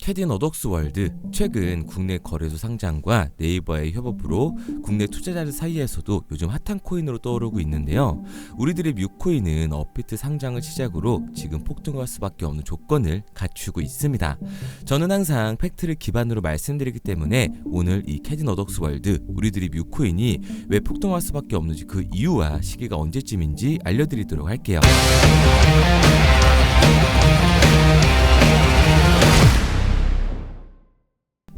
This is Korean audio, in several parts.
캐딘 어덕스월드, 최근 국내 거래소 상장과 네이버의 협업으로 국내 투자자들 사이에서도 요즘 핫한 코인으로 떠오르고 있는데요. 우리들의 뮤코인은 업비트 상장을 시작으로 지금 폭등할 수밖에 없는 조건을 갖추고 있습니다. 저는 항상 팩트를 기반으로 말씀드리기 때문에 오늘 이 캐딘 어덕스월드, 우리들의 뮤코인이 왜 폭등할 수밖에 없는지 그 이유와 시기가 언제쯤인지 알려드리도록 할게요.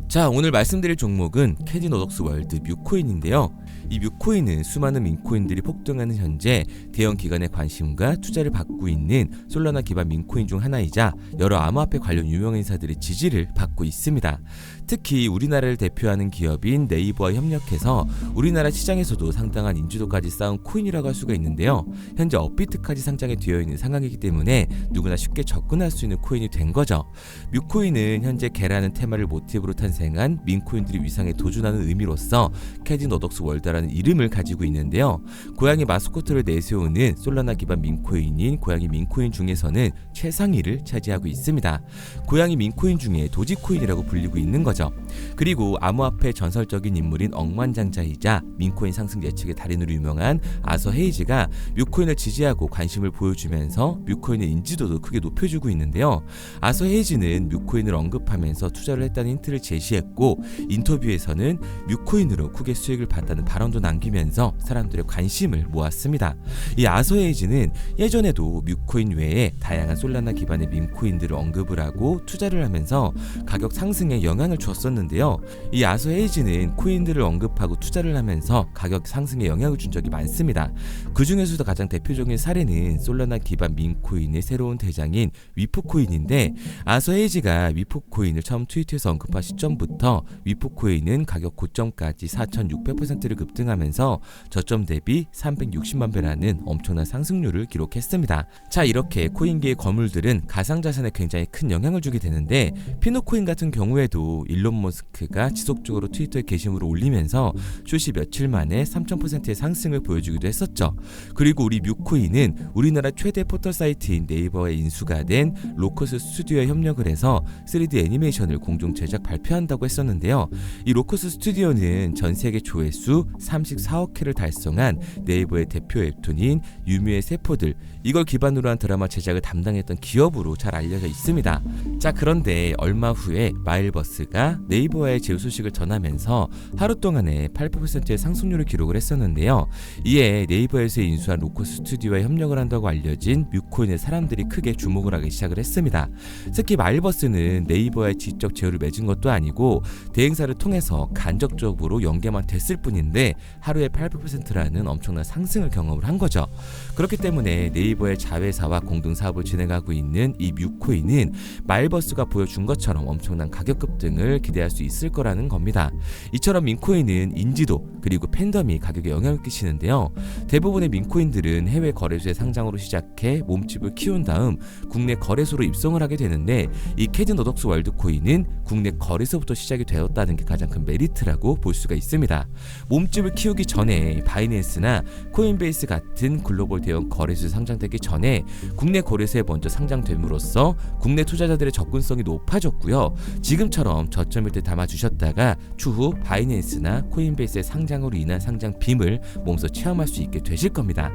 자, 오늘 말씀드릴 종목은 캐딘 어덕스월드 뮤코인인데요. 이 뮤코인은 수많은 민코인들이 폭등하는 현재 대형 기관의 관심과 투자를 받고 있는 솔라나 기반 민코인 중 하나이자 여러 암호화폐 관련 유명 인사들의 지지를 받고 있습니다. 특히 우리나라를 대표하는 기업인 네이버와 협력해서 우리나라 시장에서도 상당한 인지도까지 쌓은 코인이라고 할 수가 있는데요. 현재 업비트까지 상장이 되어 있는 상황이기 때문에 누구나 쉽게 접근할 수 있는 코인이 된 거죠. 뮤코인은 현재 개라는 테마를 모티브로 탄생한 민코인들이 위상에 도전하는 의미로서 캐딘 어덕스월드라는 이름을 가지고 있는데요. 고양이 마스코트를 내세우는 솔라나 기반 민코인인 고양이 민코인 중에서는 최상위를 차지하고 있습니다. 고양이 민코인 중에 도지코인이라고 불리고 있는 거죠. 그리고 암호화폐 전설적인 인물인 억만장자이자 민코인 상승 예측의 달인으로 유명한 아서 헤이즈가 뮤코인을 지지하고 관심을 보여주면서 뮤코인의 인지도도 크게 높여주고 있는데요. 아서 헤이즈는 뮤코인을 언급하면서 투자를 했다는 힌트를 제시했고, 인터뷰에서는 뮤코인으로 크게 수익을 봤다는 발언도 남기면서 사람들의 관심을 모았습니다. 이 아서 헤이즈는 예전에도 뮤코인 외에 다양한 솔라나 기반의 민코인들을 언급을 하고 투자를 하면서 가격 상승에 영향을 줬었는데요. 이 아서 헤이즈는 코인들을 언급하고 투자를 하면서 가격 상승에 영향을 준 적이 많습니다. 그 중에서도 가장 대표적인 사례는 솔라나 기반 민코인의 새로운 대장인 위프코인인데, 아서 헤이즈가 위프코인을 처음 트위터에서 언급한 시점부터 위프코인은 가격 고점까지 4,600%를 급등하면서 저점 대비 360만 배라는 엄청난 상승률을 기록했습니다. 자, 이렇게 코인계의 거물들은 가상자산에 굉장히 큰 영향을 주게 되는데, 피노코인 같은 경우에도 일론 머스크가 지속적으로 트위터에 게시물을 올리면서 숏이 며칠 만에 3000%의 상승을 보여주기도 했었죠. 그리고 우리 뮤코인은 우리나라 최대 포털 사이트인 네이버에 인수가 된 로커스 스튜디오에 협력을 해서 3D 애니메이션을 공동 제작 발표한다고 했었는데요. 이 로커스 스튜디오는 전 세계 조회수 34억 회를 달성한 네이버의 대표 웹툰인 유미의 세포들, 이걸 기반으로 한 드라마 제작을 담당했던 기업으로 잘 알려져 있습니다. 자, 그런데 얼마 후에 마일버스가 네이버의 제휴 소식을 전하면서 하루 동안에 8%의 상승률을 기록을 했었는데요. 이에 네이버에서 인수한 로커스 스튜디오와 협력을 한다고 알려진 뮤코인의 사람들이 크게 주목을 하기 시작을 했습니다. 특히 마일버스는 네이버의 지적 제휴를 맺은 것도 아니고 대행사를 통해서 간접적으로 연계만 됐을 뿐인데 하루에 8%라는 엄청난 상승을 경험을 한 거죠. 그렇기 때문에 네이버의 자회사와 공동 사업을 진행하고 있는 이 뮤코인은 마일버스가 보여준 것처럼 엄청난 가격 급등을 기대할 수 있을 거라는 겁니다. 이처럼 민코인은 인지도 그리고 팬덤이 가격에 영향을 끼치는데요. 대부분의 민코인들은 해외 거래소의 상장으로 시작해 몸집을 키운 다음 국내 거래소로 입성을 하게 되는데, 이 캐딘 어덕스월드 코인은 국내 거래소부터 시작이 되었다는 게 가장 큰 메리트라고 볼 수가 있습니다. 몸집을 키우기 전에 바이낸스나 코인베이스 같은 글로벌 대형 거래소에 상장되기 전에 국내 거래소에 먼저 상장됨으로써 국내 투자자들의 접근성이 높아졌고요. 지금처럼 저점일 때 담아주셨다가 추후 바이낸스나 코인베이스의 상장으로 인한 상장 빔을 몸소 체험할 수 있게 되실 겁니다.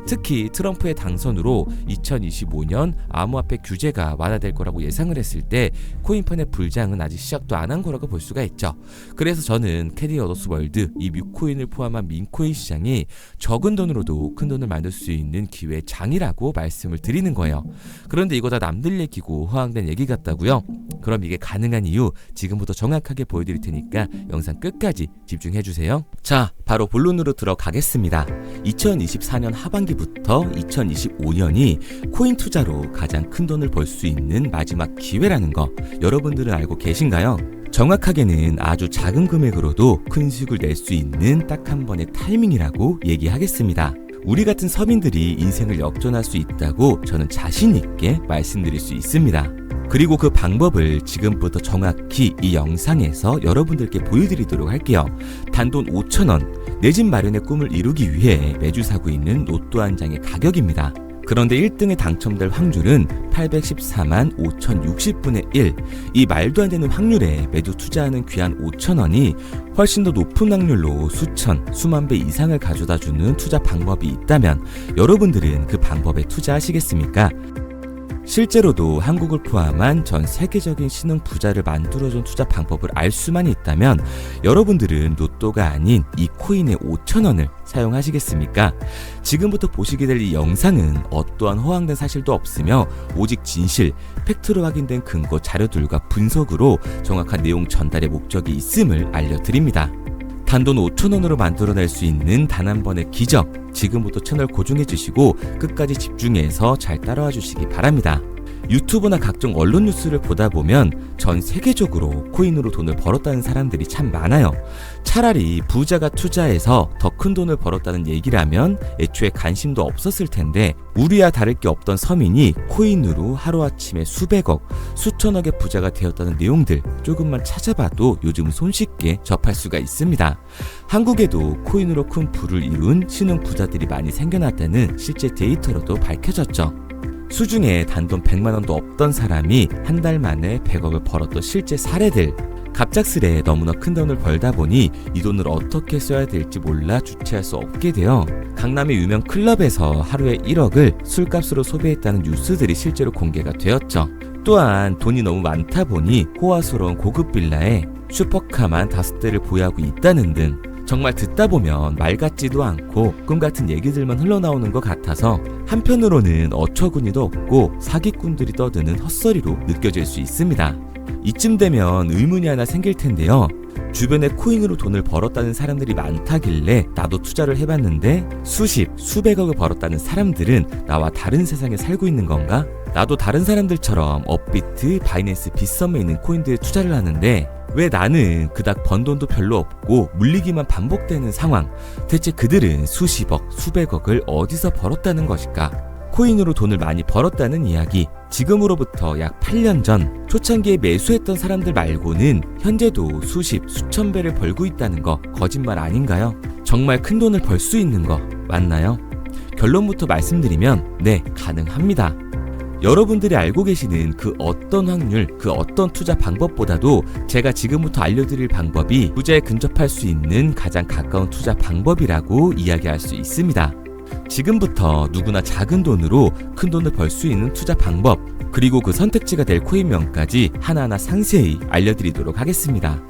특히 트럼프의 당선으로 2025년 암호화폐 규제가 완화될 거라고 예상을 했을 때 코인판의 불장은 아직 시작도 안 한 거라고 볼 수가 있죠. 그래서 저는 캐딘 어덕스월드, 이 뮤코인을 포함한 민코인 시장이 적은 돈으로도 큰 돈을 만들 수 있는 기회의 장이라고 말씀을 드리는 거예요. 그런데 이거 다 남들 얘기고 허황된 얘기 같다고요? 그럼 이게 가능한 이유 지금부터 정확하게 보여드릴 테니까 영상 끝까지 집중해주세요. 자, 바로 본론으로 들어가겠습니다. 2024년 하반기부터 2025년이 코인 투자로 가장 큰 돈을 벌 수 있는 마지막 기회라는 거 여러분들은 알고 계신가요? 정확하게는 아주 작은 금액으로도 큰 수익을 낼 수 있는 딱 한 번의 타이밍이라고 얘기하겠습니다. 우리 같은 서민들이 인생을 역전할 수 있다고 저는 자신 있게 말씀드릴 수 있습니다. 그리고 그 방법을 지금부터 정확히 이 영상에서 여러분들께 보여드리도록 할게요. 단돈 5,000원, 내 집 마련의 꿈을 이루기 위해 매주 사고 있는 로또 한 장의 가격입니다. 그런데 1등에 당첨될 확률은 814만 5060분의 1. 이 말도 안 되는 확률에 매주 투자하는 귀한 5,000원이 훨씬 더 높은 확률로 수천, 수만 배 이상을 가져다주는 투자 방법이 있다면 여러분들은 그 방법에 투자하시겠습니까? 실제로도 한국을 포함한 전 세계적인 신흥 부자를 만들어준 투자 방법을 알 수만 있다면 여러분들은 로또가 아닌 이 코인의 5,000원을 사용하시겠습니까? 지금부터 보시게 될 이 영상은 어떠한 허황된 사실도 없으며 오직 진실, 팩트로 확인된 근거 자료들과 분석으로 정확한 내용 전달의 목적이 있음을 알려드립니다. 단돈 5,000원으로 만들어낼 수 있는 단 한 번의 기적, 지금부터 채널 고정해주시고 끝까지 집중해서 잘 따라와 주시기 바랍니다. 유튜브나 각종 언론 뉴스를 보다 보면 전 세계적으로 코인으로 돈을 벌었다는 사람들이 참 많아요. 차라리 부자가 투자해서 더 큰 돈을 벌었다는 얘기라면 애초에 관심도 없었을 텐데 우리와 다를 게 없던 서민이 코인으로 하루아침에 수백억, 수천억의 부자가 되었다는 내용들 조금만 찾아봐도 요즘 손쉽게 접할 수가 있습니다. 한국에도 코인으로 큰 부를 이룬 신흥 부자들이 많이 생겨났다는 실제 데이터로도 밝혀졌죠. 수중에 단돈 100만원도 없던 사람이 한 달 만에 100억을 벌었던 실제 사례들. 갑작스레 너무나 큰 돈을 벌다 보니 이 돈을 어떻게 써야 될지 몰라 주체할 수 없게 되어 강남의 유명 클럽에서 하루에 1억을 술값으로 소비했다는 뉴스들이 실제로 공개가 되었죠. 또한 돈이 너무 많다 보니 호화스러운 고급 빌라에 슈퍼카만 5대를 보유하고 있다는 등 정말 듣다 보면 말 같지도 않고 꿈 같은 얘기들만 흘러나오는 것 같아서 한편으로는 어처구니도 없고 사기꾼들이 떠드는 헛소리로 느껴질 수 있습니다. 이쯤 되면 의문이 하나 생길 텐데요. 주변에 코인으로 돈을 벌었다는 사람들이 많다길래 나도 투자를 해봤는데 수십, 수백억을 벌었다는 사람들은 나와 다른 세상에 살고 있는 건가? 나도 다른 사람들처럼 업비트, 바이낸스, 빗썸에 있는 코인들에 투자를 하는데 왜 나는 그닥 번 돈도 별로 없고 물리기만 반복되는 상황? 대체 그들은 수십억, 수백억을 어디서 벌었다는 것일까? 코인으로 돈을 많이 벌었다는 이야기, 지금으로부터 약 8년 전 초창기에 매수했던 사람들 말고는 현재도 수십, 수천 배를 벌고 있다는 거 거짓말 아닌가요? 정말 큰 돈을 벌 수 있는 거 맞나요? 결론부터 말씀드리면 네, 가능합니다. 여러분들이 알고 계시는 그 어떤 확률, 그 어떤 투자 방법보다도 제가 지금부터 알려드릴 방법이 부자에 근접할 수 있는 가장 가까운 투자 방법이라고 이야기할 수 있습니다. 지금부터 누구나 작은 돈으로 큰 돈을 벌 수 있는 투자 방법, 그리고 그 선택지가 될 코인명까지 하나하나 상세히 알려드리도록 하겠습니다.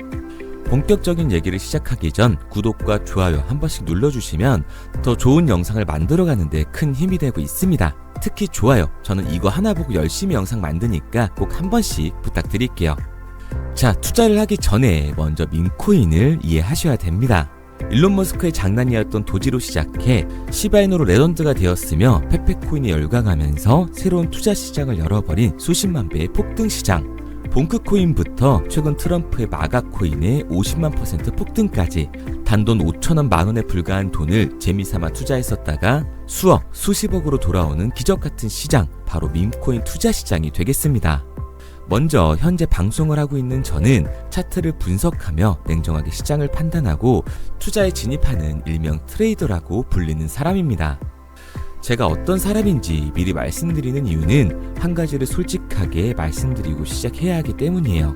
본격적인 얘기를 시작하기 전 구독과 좋아요 한 번씩 눌러주시면 더 좋은 영상을 만들어가는데 큰 힘이 되고 있습니다. 특히 좋아요, 저는 이거 하나 보고 열심히 영상 만드니까 꼭 한 번씩 부탁드릴게요. 자, 투자를 하기 전에 먼저 밈코인을 이해하셔야 됩니다. 일론 머스크의 장난이었던 도지로 시작해 시바이누로 레전드가 되었으며 페페코인에 열광하면서 새로운 투자 시장을 열어버린 수십만 배의 폭등 시장. 봉크코인부터 최근 트럼프의 마가코인의 50만 % 폭등까지 단돈 5,000원 만원에 불과한 돈을 재미삼아 투자했었다가 수억, 수십억으로 돌아오는 기적같은 시장, 바로 밈코인 투자 시장이 되겠습니다. 먼저 현재 방송을 하고 있는 저는 차트를 분석하며 냉정하게 시장을 판단하고 투자에 진입하는 일명 트레이더라고 불리는 사람입니다. 제가 어떤 사람인지 미리 말씀드리는 이유는 한 가지를 솔직하게 말씀드리고 시작해야 하기 때문이에요.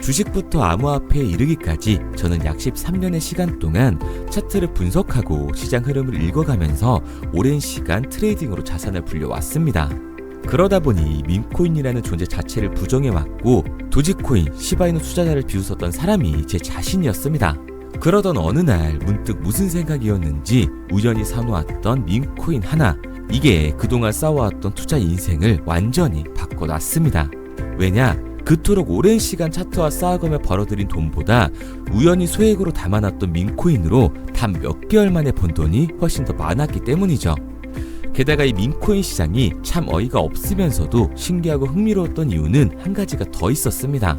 주식부터 암호화폐에 이르기까지 저는 약 13년의 시간 동안 차트를 분석하고 시장 흐름을 읽어가면서 오랜 시간 트레이딩으로 자산을 불려왔습니다. 그러다 보니 밈코인이라는 존재 자체를 부정해왔고 도지코인, 시바이누 투자자를 비웃었던 사람이 제 자신이었습니다. 그러던 어느 날 문득 무슨 생각이었는지 우연히 사놓았던 밈코인 하나, 이게 그동안 쌓아왔던 투자 인생을 완전히 바꿔놨습니다. 왜냐? 그토록 오랜 시간 차트와 쌓아가며 벌어들인 돈보다 우연히 소액으로 담아놨던 밈코인으로 단 몇 개월 만에 번 돈이 훨씬 더 많았기 때문이죠. 게다가 이 밈코인 시장이 참 어이가 없으면서도 신기하고 흥미로웠던 이유는 한 가지가 더 있었습니다.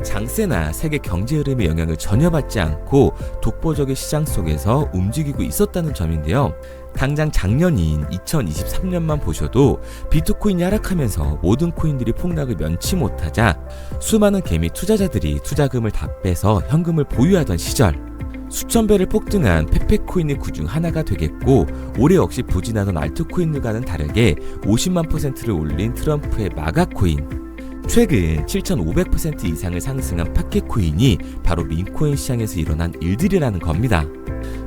장세나 세계 경제 흐름의 영향을 전혀 받지 않고 독보적인 시장 속에서 움직이고 있었다는 점인데요. 당장 작년인 2023년만 보셔도 비트코인이 하락하면서 모든 코인들이 폭락을 면치 못하자 수많은 개미 투자자들이 투자금을 다 빼서 현금을 보유하던 시절, 수천 배를 폭등한 페페코인의 그중 하나가 되겠고, 올해 역시 부진하던 알트코인들과는 다르게 50만 %를 올린 트럼프의 마가코인, 최근 7,500% 이상을 상승한 파켓코인이 바로 민코인 시장에서 일어난 일들이라는 겁니다.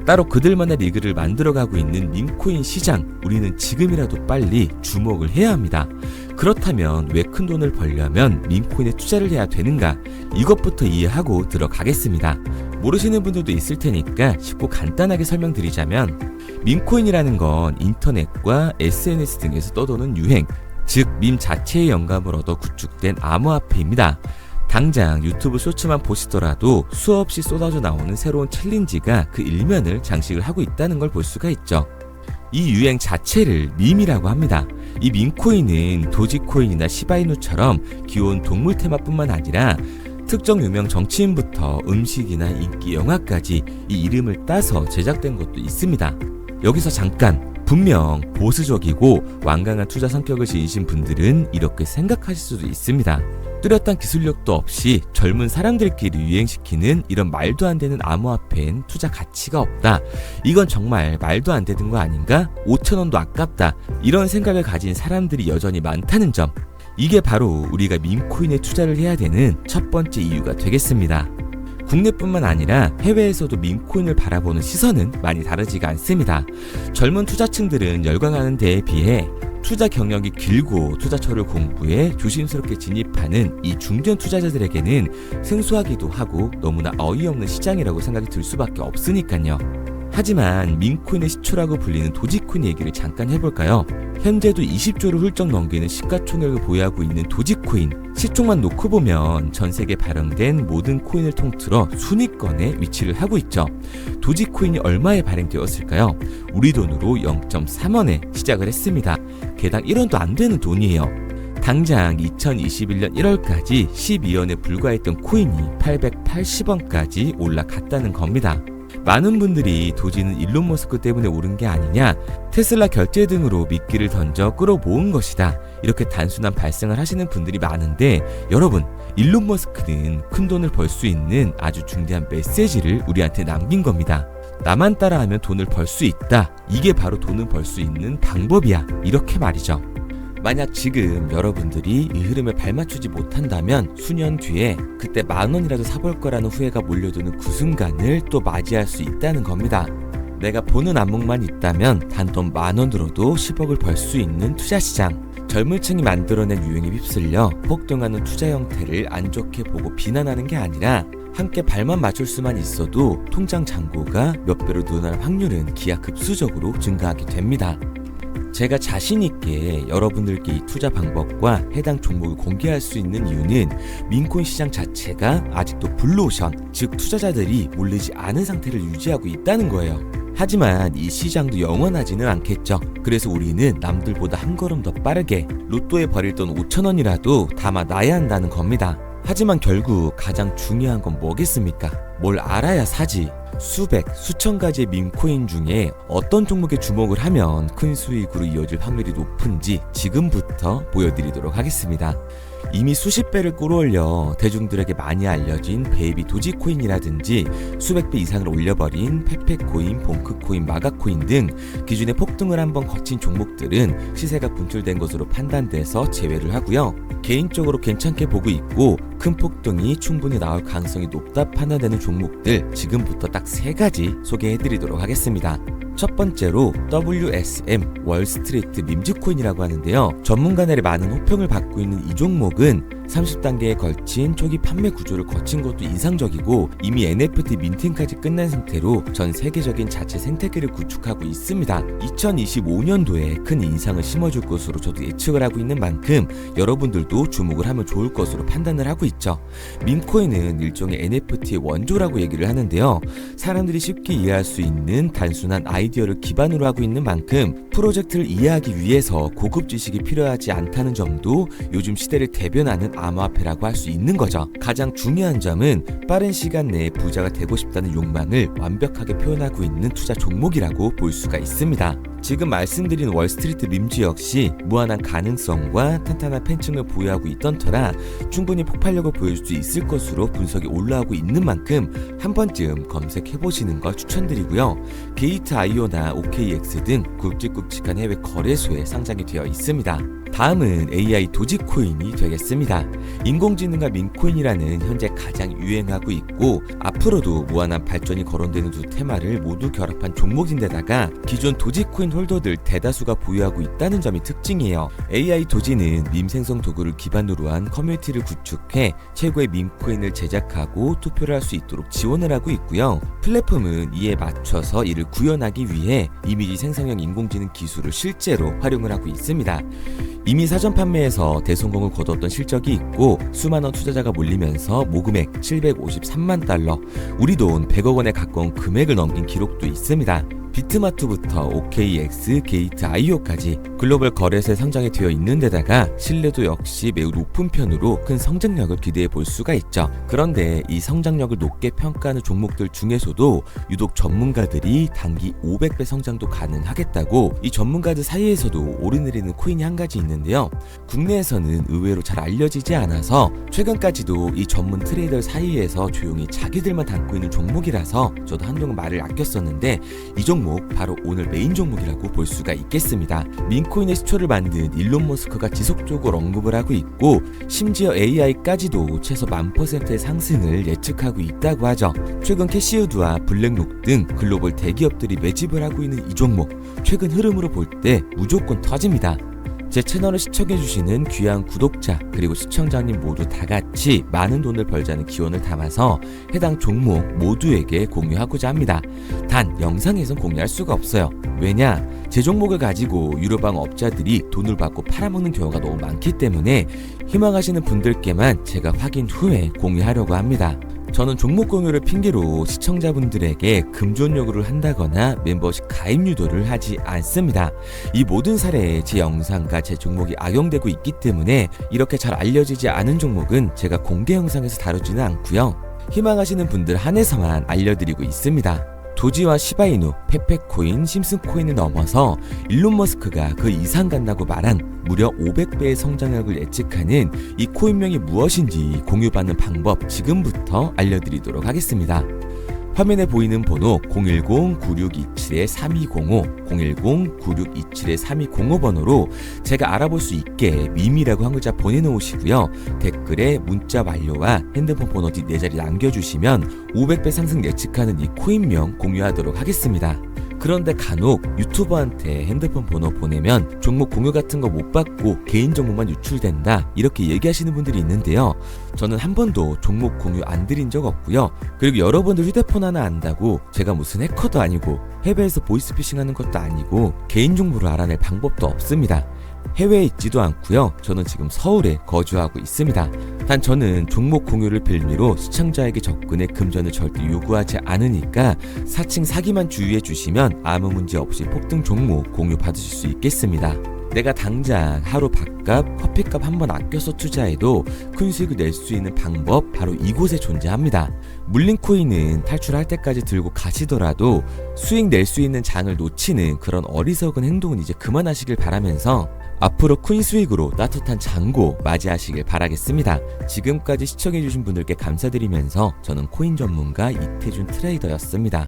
따로 그들만의 리그를 만들어가고 있는 민코인 시장, 우리는 지금이라도 빨리 주목을 해야 합니다. 그렇다면 왜 큰 돈을 벌려면 민코인에 투자를 해야 되는가? 이것부터 이해하고 들어가겠습니다. 모르시는 분들도 있을 테니까 쉽고 간단하게 설명드리자면, 민코인이라는 건 인터넷과 SNS 등에서 떠도는 유행, 즉 밈 자체의 영감을 얻어 구축된 암호화폐입니다. 당장 유튜브 쇼츠만 보시더라도 수없이 쏟아져 나오는 새로운 챌린지가 그 일면을 장식을 하고 있다는 걸 볼 수가 있죠. 이 유행 자체를 밈이라고 합니다. 이 밈코인은 도지코인이나 시바이누처럼 귀여운 동물 테마뿐만 아니라 특정 유명 정치인부터 음식이나 인기 영화까지 이 이름을 따서 제작된 것도 있습니다. 여기서 잠깐, 분명 보수적이고 완강한 투자 성격을 지니신 분들은 이렇게 생각하실 수도 있습니다. 뚜렷한 기술력도 없이 젊은 사람들끼리 유행시키는 이런 말도 안 되는 암호화폐엔 투자 가치가 없다. 이건 정말 말도 안 되는 거 아닌가? 5,000원도 아깝다. 이런 생각을 가진 사람들이 여전히 많다는 점. 이게 바로 우리가 밈코인에 투자를 해야 되는 첫 번째 이유가 되겠습니다. 국내뿐만 아니라 해외에서도 밈코인을 바라보는 시선은 많이 다르지가 않습니다. 젊은 투자층들은 열광하는 데에 비해 투자 경력이 길고 투자처를 공부해 조심스럽게 진입하는 이 중견 투자자들에게는 생소하기도 하고 너무나 어이없는 시장이라고 생각이 들 수밖에 없으니까요. 하지만 밈코인의 시초라고 불리는 도지코인 얘기를 잠깐 해볼까요? 현재도 20조를 훌쩍 넘기는 시가총액을 보유하고 있는 도지코인, 시총만 놓고 보면 전 세계에 발행된 모든 코인을 통틀어 순위권에 위치를 하고 있죠. 도지코인이 얼마에 발행되었을까요? 우리 돈으로 0.3원에 시작을 했습니다. 개당 1원도 안 되는 돈이에요. 당장 2021년 1월까지 12원에 불과했던 코인이 880원까지 올라갔다는 겁니다. 많은 분들이 도지는 일론 머스크 때문에 오른 게 아니냐, 테슬라 결제 등으로 미끼를 던져 끌어모은 것이다, 이렇게 단순한 발생을 하시는 분들이 많은데, 여러분, 일론 머스크는 큰 돈을 벌 수 있는 아주 중대한 메시지를 우리한테 남긴 겁니다. 나만 따라하면 돈을 벌 수 있다. 이게 바로 돈을 벌 수 있는 방법이야. 이렇게 말이죠. 만약 지금 여러분들이 이 흐름에 발맞추지 못한다면 수년 뒤에 그때 10,000원이라도 사볼 거라는 후회가 몰려드는 그 순간을 또 맞이할 수 있다는 겁니다. 내가 보는 안목만 있다면 단돈 10,000원 들어도 10억을 벌 수 있는 투자시장. 젊은 층이 만들어낸 유행에 휩쓸려 폭등하는 투자 형태를 안 좋게 보고 비난하는 게 아니라, 함께 발만 맞출 수만 있어도 통장 잔고가 몇 배로 늘어날 확률은 기하급수적으로 증가하게 됩니다. 제가 자신있게 여러분들께 이 투자 방법과 해당 종목을 공개할 수 있는 이유는 민코인 시장 자체가 아직도 블루오션, 즉 투자자들이 몰리지 않은 상태를 유지하고 있다는 거예요. 하지만 이 시장도 영원하지는 않겠죠. 그래서 우리는 남들보다 한 걸음 더 빠르게 로또에 버릴 돈 5,000원이라도 담아놔야 한다는 겁니다. 하지만 결국 가장 중요한 건 뭐겠습니까? 뭘 알아야 사지. 수백, 수천 가지의 밈코인 중에 어떤 종목에 주목을 하면 큰 수익으로 이어질 확률이 높은지 지금부터 보여드리도록 하겠습니다. 이미 수십 배를 끌어올려 대중들에게 많이 알려진 베이비 도지코인이라든지 수백 배 이상을 올려버린 페페코인, 봉크코인, 마가코인 등 기존의 폭등을 한번 거친 종목들은 시세가 분출된 것으로 판단돼서 제외를 하고요. 개인적으로 괜찮게 보고 있고 큰 폭등이 충분히 나올 가능성이 높다 판단되는 종목들 지금부터 딱 3가지 소개해드리도록 하겠습니다. 첫 번째로 WSM, 월스트리트 밈즈코인이라고 하는데요. 전문가들의 많은 호평을 받고 있는 이 종목은 30단계에 걸친 초기 판매 구조를 거친 것도 인상적이고 이미 NFT 민팅까지 끝난 상태로 전 세계적인 자체 생태계를 구축하고 있습니다. 2025년도에 큰 인상을 심어줄 것으로 저도 예측을 하고 있는 만큼 여러분들도 주목을 하면 좋을 것으로 판단을 하고 있죠. 밈코인은 일종의 NFT의 원조라고 얘기를 하는데요. 사람들이 쉽게 이해할 수 있는 단순한 아이디어를 기반으로 하고 있는 만큼 프로젝트를 이해하기 위해서 고급 지식이 필요하지 않다는 점도 요즘 시대를 대변하는 암호화폐라고 할 수 있는 거죠. 가장 중요한 점은 빠른 시간 내에 부자가 되고 싶다는 욕망을 완벽하게 표현하고 있는 투자 종목이라고 볼 수가 있습니다. 지금 말씀드린 월스트리트 밈즈 역시 무한한 가능성과 탄탄한 팬층을 보유하고 있던 터라 충분히 폭발력을 보여줄 수 있을 것으로 분석이 올라오고 있는 만큼 한 번쯤 검색해보시는 걸 추천드리고요. 게이트.io나 OKX 등 굵직굵직한 해외 거래소에 상장이 되어 있습니다. 다음은 AI 도지코인이 되겠습니다. 인공지능과 민코인이라는 현재 가장 유행하고 있고 앞으로도 무한한 발전이 거론되는 두 테마를 모두 결합한 종목인데다가 기존 도지코인 홀더들 대다수가 보유하고 있다는 점이 특징이에요. AI 도지는 밈 생성 도구를 기반으로 한 커뮤니티를 구축해 최고의 밈코인을 제작하고 투표를 할 수 있도록 지원을 하고 있고요. 플랫폼은 이에 맞춰서 이를 구현하기 위해 이미지 생성형 인공지능 기술을 실제로 활용을 하고 있습니다. 이미 사전 판매에서 대성공을 거뒀던 실적이 있고 수많은 투자자가 몰리면서 모금액 753만 달러, 우리 돈 100억 원에 가까운 금액을 넘긴 기록도 있습니다. 비트마트부터 OKX, 게이트.io까지 글로벌 거래소에 상장이 되어 있는 데다가 신뢰도 역시 매우 높은 편으로 큰 성장력을 기대해 볼 수가 있죠. 그런데 이 성장력을 높게 평가하는 종목들 중에서도 유독 전문가들이 단기 500배 성장도 가능하겠다고 이 전문가들 사이에서도 오르내리는 코인이 한 가지 있는데요. 국내에서는 의외로 잘 알려지지 않아서 최근까지도 이 전문 트레이더 사이에서 조용히 자기들만 담고 있는 종목이라서 저도 한동안 말을 아꼈었는데 이 종목 바로 오늘 메인 종목이라고 볼 수가 있겠습니다. 민코인의 시초를 만든 일론 머스크가 지속적으로 언급을 하고 있고 심지어 AI까지도 최소 1000%의 상승을 예측하고 있다고 하죠. 최근 캐시우드와 블랙록 등 글로벌 대기업들이 매집을 하고 있는 이 종목 최근 흐름으로 볼 때 무조건 터집니다. 제 채널을 시청해주시는 귀한 구독자 그리고 시청자님 모두 다같이 많은 돈을 벌자는 기원을 담아서 해당 종목 모두에게 공유하고자 합니다. 단 영상에선 공유할 수가 없어요. 왜냐? 제 종목을 가지고 유료방 업자들이 돈을 받고 팔아먹는 경우가 너무 많기 때문에 희망하시는 분들께만 제가 확인 후에 공유하려고 합니다. 저는 종목 공유를 핑계로 시청자분들에게 금전 요구를 한다거나 멤버십 가입 유도를 하지 않습니다. 이 모든 사례에 제 영상과 제 종목이 악용되고 있기 때문에 이렇게 잘 알려지지 않은 종목은 제가 공개 영상에서 다루지는 않고요. 희망하시는 분들 한해서만 알려드리고 있습니다. 도지와 시바이누, 페페코인, 심슨코인을 넘어서 일론 머스크가 그 이상 간다고 말한 무려 500배의 성장력을 예측하는 이 코인명이 무엇인지 공유받는 방법 지금부터 알려드리도록 하겠습니다. 화면에 보이는 번호 010-9627-3205, 010-9627-3205 번호로 제가 알아볼 수 있게 밈이라고 한 글자 보내놓으시고요. 댓글에 문자 완료와 핸드폰 번호 뒷 4자리 남겨주시면 500배 상승 예측하는 이 코인명 공유하도록 하겠습니다. 그런데 간혹 유튜버한테 핸드폰 번호 보내면 종목 공유 같은 거 못 받고 개인 정보만 유출된다 이렇게 얘기하시는 분들이 있는데요. 저는 한 번도 종목 공유 안 드린 적 없고요. 그리고 여러분들 휴대폰 하나 안다고 제가 무슨 해커도 아니고 해외에서 보이스피싱 하는 것도 아니고 개인 정보를 알아낼 방법도 없습니다. 해외에 있지도 않고요. 저는 지금 서울에 거주하고 있습니다. 단 저는 종목 공유를 빌미로 시청자에게 접근의 금전을 절대 요구하지 않으니까 사칭 사기만 주의해 주시면 아무 문제 없이 폭등 종목 공유 받으실 수 있겠습니다. 내가 당장 하루 밥값, 커피값 한번 아껴서 투자해도 큰 수익을 낼 수 있는 방법 바로 이곳에 존재합니다. 물린 코인은 탈출할 때까지 들고 가시더라도 수익 낼 수 있는 장을 놓치는 그런 어리석은 행동은 이제 그만하시길 바라면서 앞으로 큰 수익으로 따뜻한 장고 맞이하시길 바라겠습니다. 지금까지 시청해주신 분들께 감사드리면서 저는 코인 전문가 이태준 트레이더였습니다.